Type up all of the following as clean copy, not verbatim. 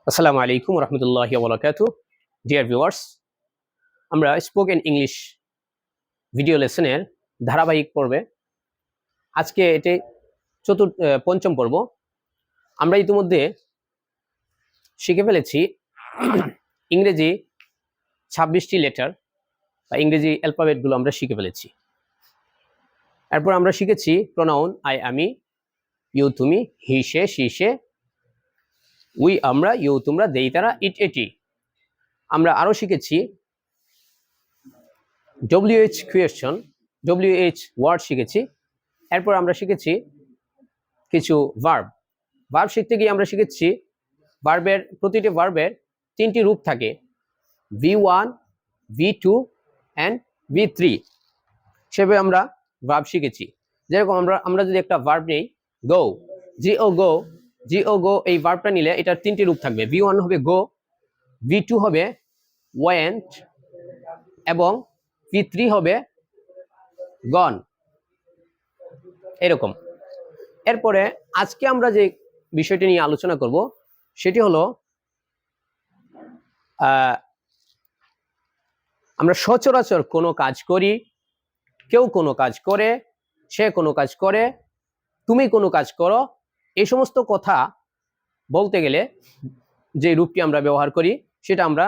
আসসালামু আলাইকুম রহমতুল্লাহি ওয়া বারাকাতুহু। ডিয়ার ভিউয়ার্স, আমরা স্পোকেন ইংলিশ ভিডিও লেসনের ধারাবাহিক পর্বে আজকে এটি পঞ্চম পর্ব। আমরা ইতিমধ্যে শিখে ফেলেছি ইংরেজি 26টি লেটার বা ইংরেজি অ্যালফাবেটগুলো আমরা শিখে ফেলেছি। এরপর আমরা শিখেছি প্রোনাউন আই আমি, ইউ তুমি, হি সে, শি সে, উই আমরা, ইউ তোমরা, দেই তারা, ইট এটি। আমরা আরও শিখেছি WH কোয়েশ্চন, WH ওয়ার্ড শিখেছি। এরপর আমরা শিখেছি কিছু ভার্ব শিখতে গিয়ে আমরা শিখেছি প্রতিটি ভার্বের তিনটি রূপ থাকে, V1, V2 অ্যান্ড V3। সেভাবে আমরা ভার্ব শিখেছি। যেরকম আমরা যদি একটা ভার্ব নেই, গো, জি ও গো, এই ভার্বটা নিলে এটার তিনটি রূপ থাকবে। V1 হবে গো, V2 হবে ওয়েন্ট এবং V3 হবে গন। এরকম। এরপরে আজকে আমরা যে বিষয়টি নিয়ে আলোচনা করব সেটি হলো আমরা সচরাচর কোনো কাজ করি, কেউ কোনো কাজ করে, সে কোনো কাজ করে, তুমি কোনো কাজ করো, এই সমস্ত কথা বলতে গেলে যে রূপটি আমরা ব্যবহার করি সেটা আমরা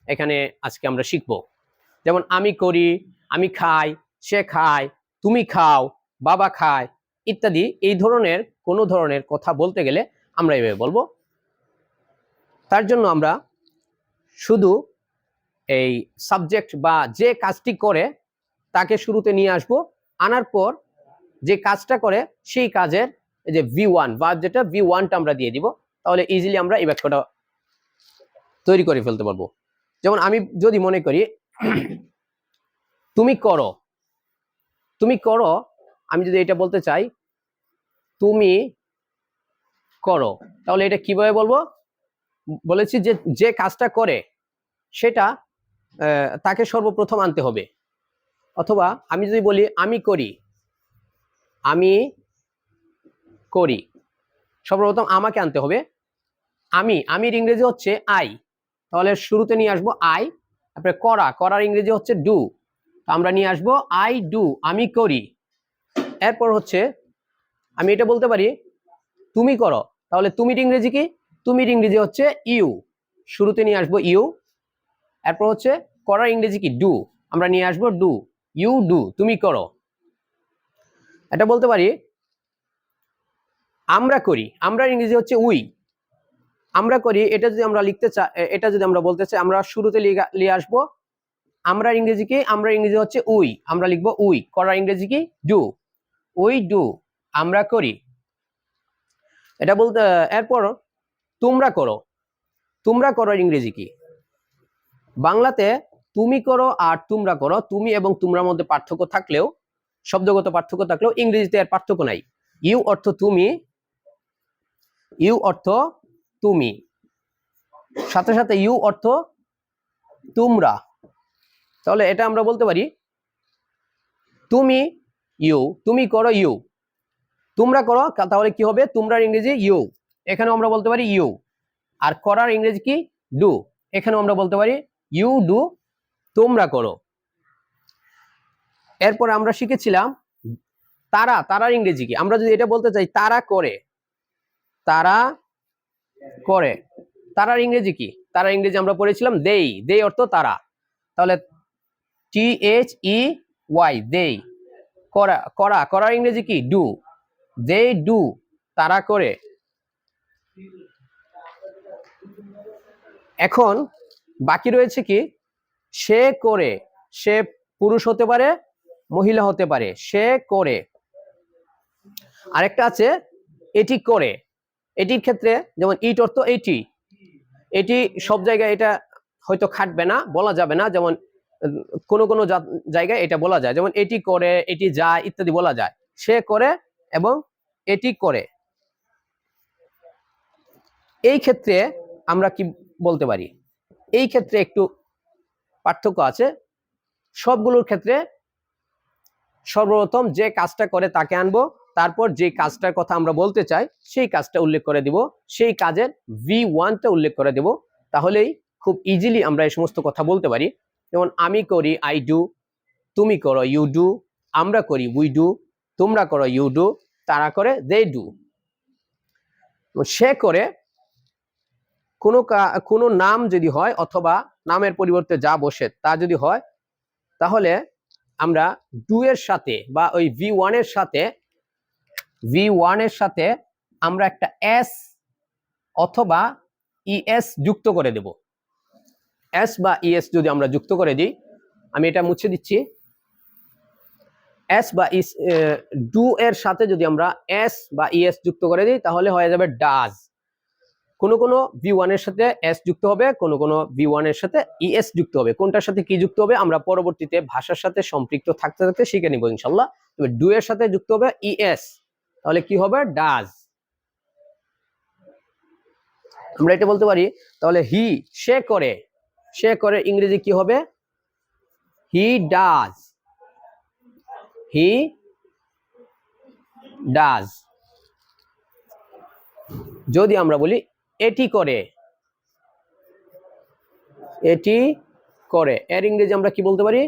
এখানে আজকে আমরা শিখব। যেমন আমি করি, আমি খাই, সে খায়, তুমি খাও, বাবা খায় ইত্যাদি। এই ধরনের কোনো ধরনের কথা বলতে গেলে আমরা এভাবে বলবো। তার জন্য আমরা শুধু এই সাবজেক্ট বা যে কাজটি করে তাকে শুরুতে নিয়ে আসব, আনার পর যে কাজটা করে সেই কাজের যে V1 বা যেটা V1টা আমরা দিয়ে দিব, তাহলে ইজিলি আমরা এই বাক্যটা তৈরি করে ফেলতে পারবো। যেমন আমি যদি মনে করি তুমি করো, আমি যদি এটা বলতে চাই তুমি করো, তাহলে এটা কিভাবে বলবো? বলেছি যে কাজটা করে সেটা তাকে সর্বপ্রথম আনতে হবে। অথবা আমি যদি বলি আমি করি, সর্বপ্রথম আমাকে আনতে হবে। আমির ইংরেজি হচ্ছে আই, তাহলে শুরুতে নিয়ে আসবো আই। তারপরে করার ইংরেজি হচ্ছে ডু, আমরা নিয়ে আসবো আই ডু, আমি করি। এরপর হচ্ছে আমি এটা বলতে পারি তুমি করো, তাহলে তুমির ইংরেজি কি? তুমির ইংরেজি হচ্ছে ইউ, শুরুতে নিয়ে আসবো ইউ। এরপর হচ্ছে করার ইংরেজি কি? ডু, আমরা নিয়ে আসবো ডু, ইউ ডু, তুমি করো। এটা বলতে পারি আমরা করি, আমরার ইংরেজি হচ্ছে উই, আমরা করি। এটা যদি আমরা লিখতে চাই, এটা যদি আমরা বলতে চাই, আমরা শুরুতে নিয়ে আসবো আমরার ইংরেজি কি? আমরার ইংরেজি হচ্ছে উই, আমরা লিখবো উই। করার ইংরেজি কি? ডু, উই ডু, আমরা করি। এটা বলতে এরপর তোমরা করার ইংরেজি কি? বাংলাতে তুমি করো আর তোমরা করো, তুমি এবং তোমরার মধ্যে পার্থক্য থাকলেও, শব্দগত পার্থক্য থাকলেও, ইংরেজিতে এর পার্থক্য নাই। ইউ অর্থ তুমি, সাথে সাথে ইউ অর্থ তোমরা। তাহলে এটা আমরা বলতে পারি তুমি করো ইউ, তোমরা করো, তাহলে কি হবে? তোমরার ইংরেজি ইউ, এখানেও আমরা বলতে পারি ইউ। আর করার ইংরেজি কি? ডু, এখানেও আমরা বলতে পারি ইউ ডু, তোমরা করো। এরপর আমরা শিখেছিলাম তারার ইংরেজি কি? আমরা যদি এটা বলতে চাই তারা করে, তারার ইংরেজি কি? তারার ইংরেজি আমরা পড়েছিলাম দেই অর্থ তারা, তাহলে THEY, দেই। করার ইংরেজি কি? ডু, দে ডু, তারা করে। এখন বাকি রয়েছে কি? সে করে, সে পুরুষ হতে পারে, মহিলা হতে পারে, সে করে। আরেকটা আছে এটি করে, এটির ক্ষেত্রে যেমন ইট অর্থ এটি সব জায়গায় এটা হয়তো খাটবে না, বলা যাবে না। যেমন কোন জায়গায় এটা বলা যায়, যেমন এটি করে, এটি যায় ইত্যাদি বলা যায়। সে করে এবং এটি করে। এই ক্ষেত্রে আমরা কি বলতে পারি? এই ক্ষেত্রে একটু পার্থক্য আছে। সবগুলোর ক্ষেত্রে সর্বপ্রথম যে কাজটা করে তাকে আনবো, তারপর যে কাজটার কথা আমরা বলতে চাই সেই কাজটা উল্লেখ করে দিব, সেই কাজের V1টা উল্লেখ করে দেব, তাহলেই খুব ইজিলি আমরা এই সমস্ত কথা বলতে পারি। যেমন আমি করি আই ডু, তুমি করো ইউ ডু, আমরা করি উই ডু, তোমরা করো ইউ ডু, তারা করে দে ডু। সে করে কোনো নাম যদি হয় অথবা নামের পরিবর্তে যা বসে তা যদি হয়, তাহলে আমরা ডু এর সাথে বা ওই V1 এর সাথে আমরা একটা এস অথবা ইএস যুক্ত করে দেব। এস বা ইএস যদি আমরা যুক্ত করে দিই, আমি এটা মুছে দিচ্ছি, এস বা ইস, ডু এর সাথে যদি আমরা এস বা ইএস যুক্ত করে দিই তাহলে হয়ে যাবে ডাজ। কোনো কোনো V1 এর সাথে এস যুক্ত হবে, কোনো কোনো V1 এর সাথে ইএস যুক্ত হবে। কোনটার সাথে কি যুক্ত হবে আমরা পরবর্তীতে ভাষার সাথে সম্পৃক্ত থাকতে থাকতে শিখে নিব ইনশাল্লাহ। তবে ডু এর সাথে যুক্ত হবে ইএস, তাহলে কি হবে ডাজ। আমরা এটা বলতে পারি, তাহলে হি সে করে, সে করে ইংরেজি কি হবে? He does, he does. যদি আমরা বলি এটি করে, এটি করে, এর ইংরেজি আমরা কি বলতে পারি?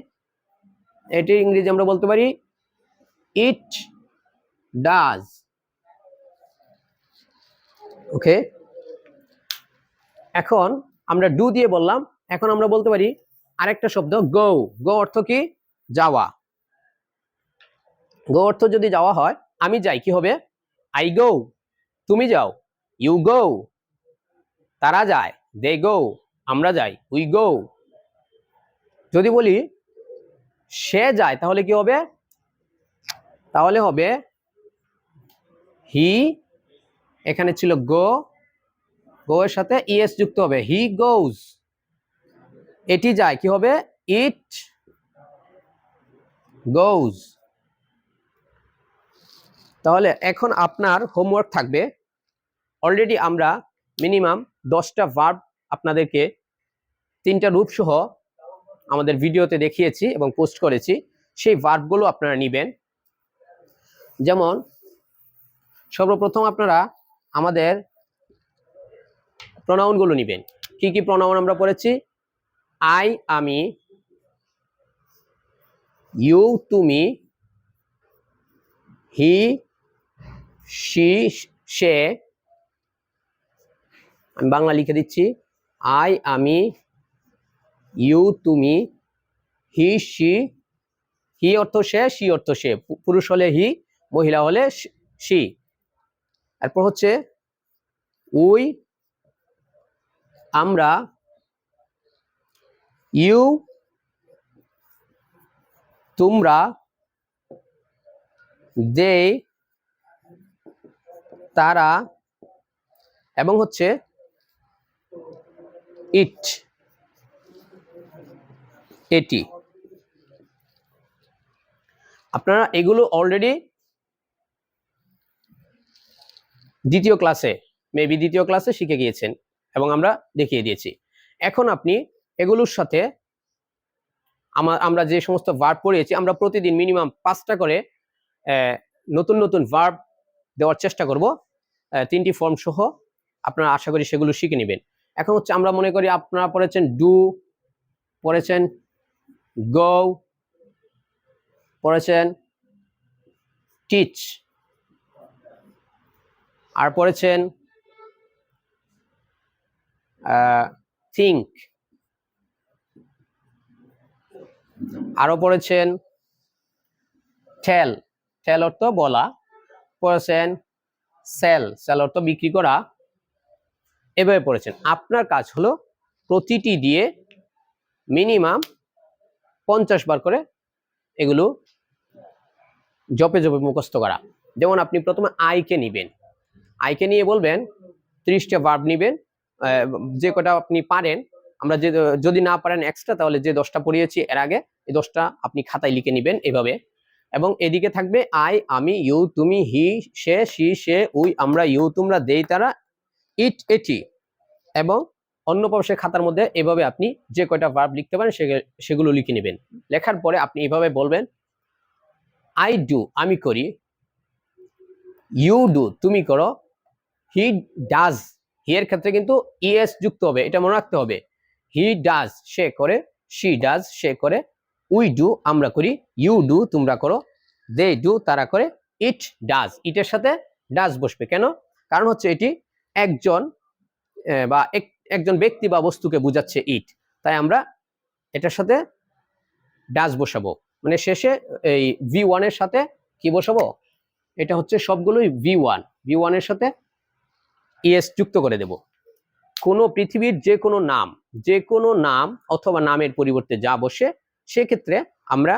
এটির ইংরেজি আমরা বলতে পারি ইট ডাজ। ওকে, এখন আমরা ডু দিয়ে বললাম, এখন আমরা বলতে পারি আরেকটা শব্দ গো। গো অর্থ কি? যাওয়া। গো অর্থ যদি যাওয়া হয়, আমি যাই কি হবে? আই গো, তুমি যাও ইউ গো, তারা যায় দে গো, আমরা যাই উই গো। যদি বলি সে যায় তাহলে কি হবে? তাহলে হবে হি, এখানে ছিল গো, গো এর সাথে ইএস যুক্ত হবে, হি গোজ। এটি যায় কি হবে? ইট গোজ। তাহলে এখন আপনার হোমওয়ার্ক থাকবে, অলরেডি আমরা মিনিমাম 10টা ভার্ব আপনাদেরকে 3টা রূপ সহ আমাদের ভিডিওতে দেখিয়েছি এবং পোস্ট করেছি। সেই ভার্বগুলো আপনারা নেবেন। যেমন সর্বপ্রথম আপনারা আমাদের প্রনাউনগুলো নেবেন। কি কি প্রনাউন আমরা পড়েছি? আই আমি, ইউ তুমি, হি সি সে। আমি বাংলা লিখে দিচ্ছি, আই আমি, ইউ তুমি, হি সি, হি অর্থ সে, সি অর্থ সে, পুরুষ হলে হি, মহিলা হলে সি। এরপর হচ্ছে উই আমরা, ইউ তোমরা, দে তারা, এবং হচ্ছে ইট এটি। আপনারা এগুলো অলরেডি দ্বিতীয় ক্লাসে শিখে গিয়েছেন এবং আমরা দেখিয়ে দিয়েছি। এখন আপনি এগুলোর সাথে আমরা যে সমস্ত ভার্ব পড়িয়েছি, আমরা প্রতিদিন মিনিমাম 5টা করে নতুন নতুন ভার্ব দেওয়ার চেষ্টা করব, 3টি ফর্ম সহ। আপনারা আশা করি সেগুলো শিখে নেবেন। এখন হচ্ছে আমরা মনে করি আপনারা পড়েছেন ডু, পড়েছেন গো, পড়েছেন টিচ, আর পড়েছেন থিঙ্ক, আরো পড়েছেন টেল, টেল অর্থ বলা, পড়েছেন সেল, সেল অর্থ বিক্রি করা, এভাবে পড়েছেন। আপনার কাজ হলো প্রতিটি দিয়ে মিনিমাম 50 বার করে এগুলো জপে জপে মুখস্থ করা। যেমন আপনি প্রথমে আইকে নিবেন, আইকে নিয়ে বলবেন 30টা ভার্ব নিবেন, যে কটা আপনি পারেন। আমরা যদি না পারেন এক্সট্রা, তাহলে যে 10টা পড়িয়েছি এর আগে, এই 10টা আপনি খাতায় লিখে নেবেন এভাবে। এবং এদিকে থাকবে আই আমি, ইউ তুমি, হি সে, সি সে, উই আমরা, ইউ তোমরা, দে তারা, ইট এটি। এবং অন্য পাশে খাতার মধ্যে এভাবে আপনি যে কয়টা ভার্ব লিখতে পারেন সেগুলো লিখে নেবেন। লেখার পরে আপনি এভাবে বলবেন, আই ডু আমি করি, ইউ ডু তুমি করো, হি ডাজ, হি এর ক্ষেত্রে কিন্তু ইএস যুক্ত হবে, এটা মনে রাখতে হবে। হি ডাজ সে করে, শি ডাজ সে করে, উই ডু আমরা করি, ইউ ডু তোমরা করো, দে ডু তারা করে, ইট ডাজ ইটের সাথে ডাজ বসবে। কেন? কারণ হচ্ছে এটি একজন বা একজন ব্যক্তি বা বস্তুকে বোঝাচ্ছে ইট, তাই আমরা এটার সাথে ডাজ বসাবো। মানে শেষে এই V1 এর সাথে কি বসাবো, এটা হচ্ছে সবগুলোই V1 এর সাথে ইএস যুক্ত করে দেব। কোনো পৃথিবীর যে কোনো নাম অথবা নামের পরিবর্তে যা বসে সেক্ষেত্রে আমরা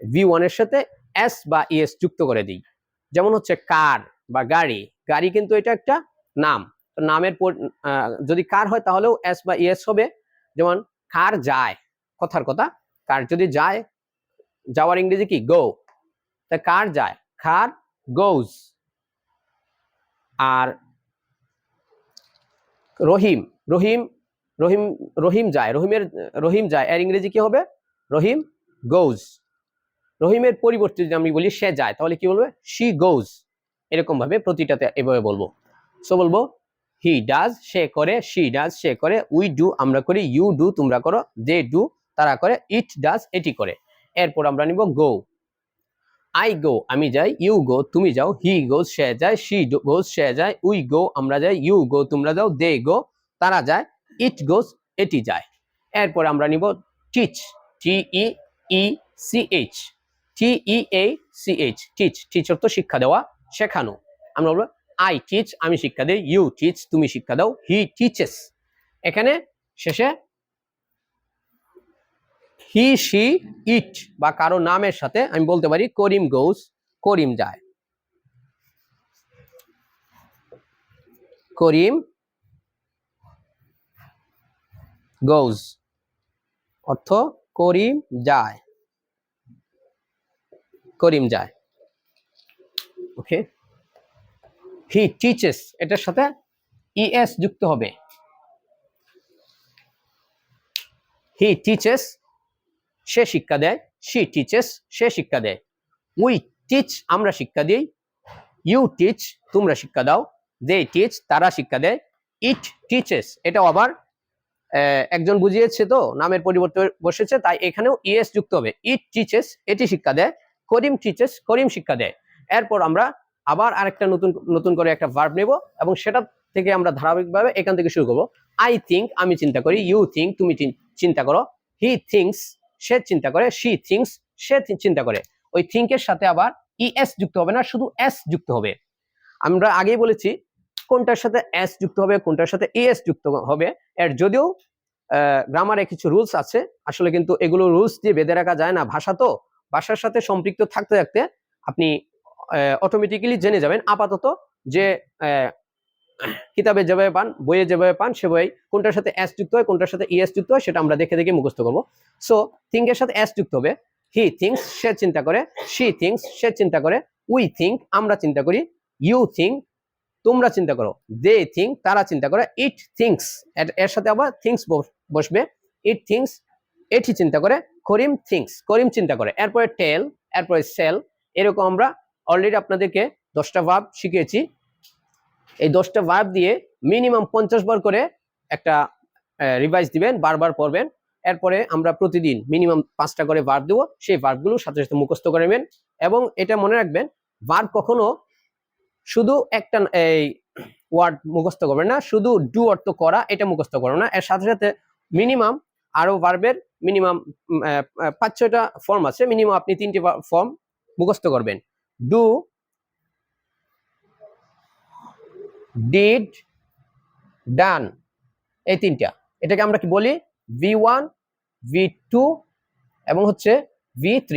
V1 এর সাথে এস বা ইএস যুক্ত করে দিই। যেমন হচ্ছে কার বা গাড়ি, গাড়ি কিন্তু এটা একটা নাম, নামের যদি কার হয় তাহলেও এস বা ইএস হবে। যেমন কার যায়, কথার কথা, কার যদি যায়, যাওয়ার ইংরেজি কি গো, তা কার যায়, কার গোজ। আর রহিম রহিম রহিম রহিম যায়, রহিম যায় এর ইংরেজি কি হবে, রহিম গোজ। রহিমের পরিবর্তে যদি আমি বলি সে যায়, তাহলে কি বলবে, শি গোজ। এরকম ভাবে প্রতিটাতে এভাবে বলবো। সো বলবো হি ডাজ সে করে, শি ডাজ সে করে, উই ডু আমরা করি, ইউ ডু তোমরা করো, দে ডু তারা করে, ইট ডাজ এটি করে। এরপর আমরা নিব গো। আই গো আমি যাই, ইউ গো তুমি যাও, হি গোজ সে যায়, শি গোজ সে যায়, উই গো আমরা যাই, ইউ গো তোমরা যাও, দে গো তারা যায়, ইট গোজ এটি যায়। এরপর আমরা নিব teach, TEECH, TEACH, teach, teach অর্থ শিক্ষা দেওয়া, শেখানো। আমরা বলবো আই টিচ আমি শিক্ষা দেই, ইউ টিচ তুমি শিক্ষা দাও, হি টিচেস। এখানে শেষে হি শি ইট বা কারো নামের সাথে আমি বলতে পারি করিম গোজ, করিম যায়, করিম গোজ অর্থ করিম যায়, করিম যায়। ওকে, হি টিচেস এটার সাথে ইএস যুক্ত হবে, হি টিচেস সে শিক্ষা দেয়, শি টিচেস সে শিক্ষা দেয়, উই টিচ আমরা শিক্ষা দিই, ইউ টিচ তোমরা শিক্ষা দাও, দে টিচ তারা শিক্ষা দেয়, ইট টিচেস এটাও আবার একজন বুঝিয়েছে তো নামের পরিবর্তে বসেছে, তাই এখানেও ইএস যুক্ত হবে, ইট টিচেস এটি শিক্ষা দেয়, করিম টিচেস করিম শিক্ষা দেয়। এরপর আমরা আবার আরেকটা নতুন করে একটা ভার্ব নেব এবং সেটা থেকে আমরা ধারাবাহিকভাবে এখান থেকে শুরু করব। আই থিঙ্ক আমি চিন্তা করি, ইউ থিঙ্ক তুমি চিন্তা করো, হি থিঙ্কস সে চিন্তা করে, শি থিঙ্কস সে চিন্তা করে। ওই থিঙ্কের সাথে আবার ইএস যুক্ত হবে না, শুধু এস যুক্ত হবে। আমরা আগেই বলেছি কোনটার সাথে এস যুক্ত হবে, কোনটার সাথে ইএস যুক্ত হবে। এর যদিও গ্রামারে কিছু রুলস আছে, আসলে কিন্তু এগুলো রুলস দিয়ে বেঁধে রাখা যায় না, ভাষা তো, ভাষার সাথে সম্পৃক্ত থাকতে থাকতে আপনি অটোমেটিক্যালি জেনে যাবেন। আপাতত যে কিতাবে যেভাবে পান, বইয়ে যেভাবে পান, সে বই কোনটার সাথে এস যুক্ত হয়, কোনটার সাথে ইএস যুক্ত হয়, সেটা আমরা দেখে দেখে মুখস্থ করবো। সো থিঙ্কের সাথে এস যুক্ত হবে, হি থিঙ্কস সে চিন্তা করে, শি থিঙ্কস সে চিন্তা করে, উই থিঙ্ক আমরা চিন্তা করি, ইউ থিঙ্ক তোমরা চিন্তা করো, দে থিঙ্ক তারা চিন্তা করে, ইট থিঙ্কস এর সাথে আবার থিঙ্কস বসবে, ইট থিঙ্কস এটি চিন্তা করে, করিম থিঙ্কস করিম চিন্তা করে। এরপরে টেল, এরপরে সেল। এরকম আমরা অলরেডি আপনাদেরকে 10টা ভার্ব শিখিয়েছি। এই 10টা ভার্ব দিয়ে মিনিমাম 50 বার করে একটা রিভাইজ দিবেন, বারবার পড়বেন। এরপরে আমরা প্রতিদিন মিনিমাম 5টা করে ভার্ব দেবো, সেই ভার্বগুলো সাথে সাথে মুখস্থ করে নেবেন। এবং এটা মনে রাখবেন, ভার্ব কখনো শুধু একটা এই ওয়ার্ড মুখস্থ করবেন না, শুধু ডু অর্থ করা এটা মুখস্থ করো না, এর সাথে সাথে মিনিমাম আরো ভার্বের মিনিমাম 5-6টা ফর্ম আছে, মিনিমাম আপনি 3টে ফর্ম মুখস্থ করবেন। ডু, ডিড, ডান, এই 3টা। এটাকে আমরা কি বলি, V1, V2 এবং হচ্ছে V3।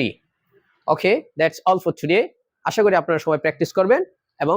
Okay, that's all for today. আশা করি আপনারা সবাই প্র্যাকটিস করবেন এবং